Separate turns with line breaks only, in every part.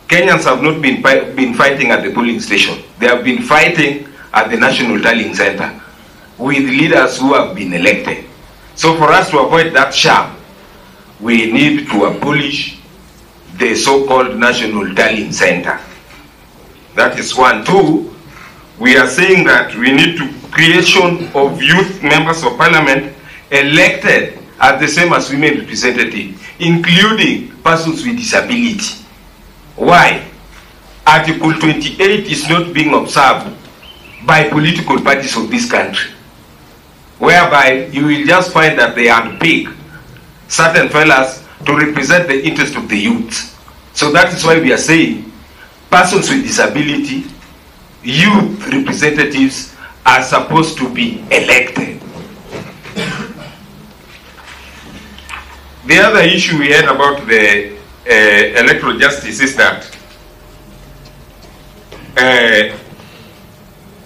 Kenyans have not been fighting at the polling station. They have been fighting at the National Tallying Center with leaders who have been elected. So for us to avoid that sham, we need to abolish the so-called National Tallying Center. That is one. Two, we are saying that we need to creation of youth members of parliament elected as the same as women representatives, including persons with disability. Why? Article 28 is not being observed by political parties of this country, whereby you will just find that they unpick certain fellas to represent the interest of the youth. So that is why we are saying persons with disability, youth representatives are supposed to be elected. The other issue we had about the electoral justice is that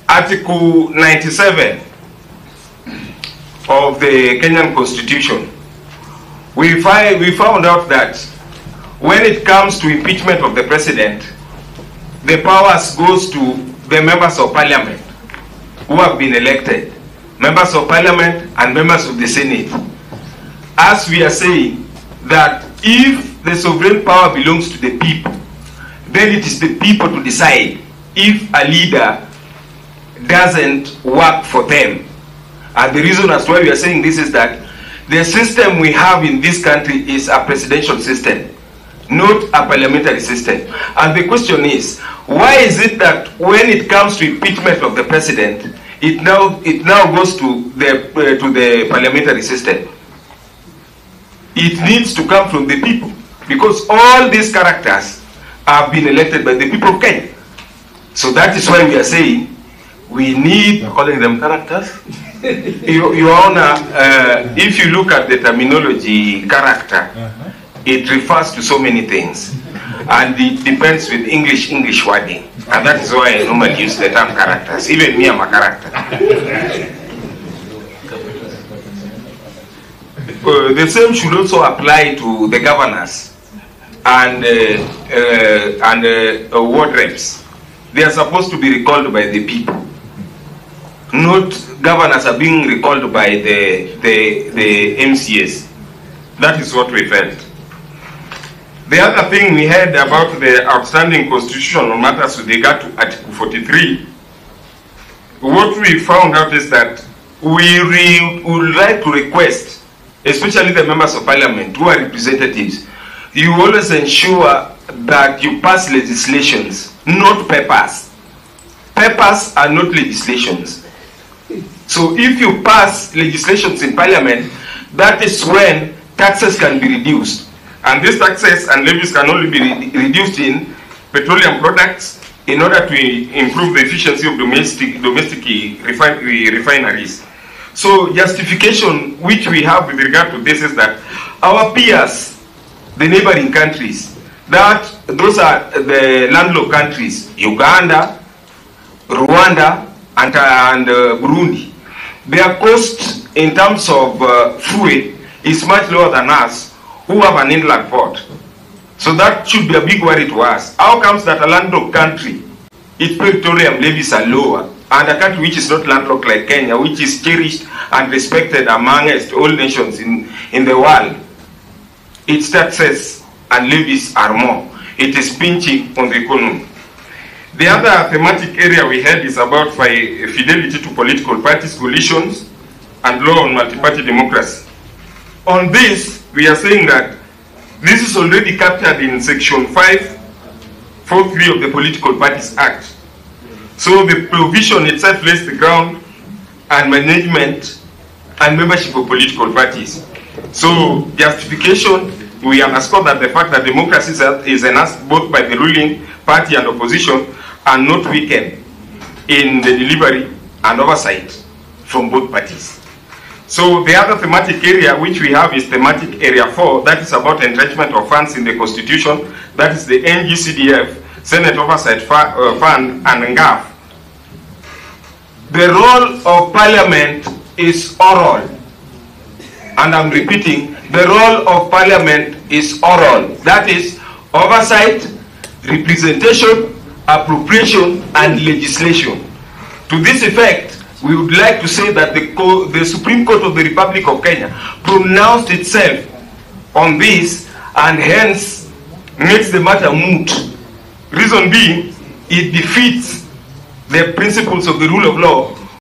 Article 97 of the Kenyan Constitution, we found out that when it comes to impeachment of the president, the powers goes to the members of parliament who have been elected, members of parliament and members of the Senate. As we are saying that if the sovereign power belongs to the people, then it is the people to decide if a leader doesn't work for them. And the reason as to why we are saying this is that the system we have in this country is a presidential system, not a parliamentary system. And the question is, why is it that when it comes to impeachment of the president, it now goes to the parliamentary system? It needs to come from the people, because all these characters have been elected by the people of Kenya. So that is why we are saying we need calling them characters. Your Honor, if you look at the terminology character, it refers to so many things, and it depends with English wording, and that is why I normally use the term characters. Even me, I'm a character. The same should also apply to the governors and ward reps. They are supposed to be recalled by the people. Not governors are being recalled by the MCAs. That is what we felt. The other thing we heard about the outstanding constitutional matters with regard to Article 43, what we found out is that we would like to request, especially the members of parliament who are representatives, you always ensure that you pass legislations, not papers. Papers are not legislations. So if you pass legislations in parliament, that is when taxes can be reduced. And these taxes and levies can only be reduced in petroleum products in order to improve the efficiency of domestic refineries. So justification which we have with regard to this is that our peers, the neighboring countries, those are the landlocked countries, Uganda, Rwanda, and Burundi. Their cost in terms of fuel is much lower than us, who have an inland port. So that should be a big worry to us. How comes that a landlocked country, its petroleum levies are lower, and a country which is not landlocked like Kenya, which is cherished and respected amongst all nations in the world, its taxes and levies are more? It is pinching on the economy. The other thematic area we had is about fidelity to political parties, coalitions, and law on multi-party democracy. On this, we are saying that this is already captured in Section 543 of the Political Parties Act. So the provision itself lays the ground and management and membership of political parties. So justification, we underscore that the fact that democracy is enhanced both by the ruling party and opposition and not weakened in the delivery and oversight from both parties. So the other thematic area which we have is thematic area 4, that is about entrenchment of funds in the constitution, that is the NGCDF, Senate Oversight Fund, and NGAF. The role of parliament is oral, and I'm repeating, the role of parliament is oral, that is oversight representation, appropriation, and legislation. To this effect, we would like to say that the Supreme Court of the Republic of Kenya pronounced itself on this and hence makes the matter moot. Reason being, it defeats the principles of the rule of law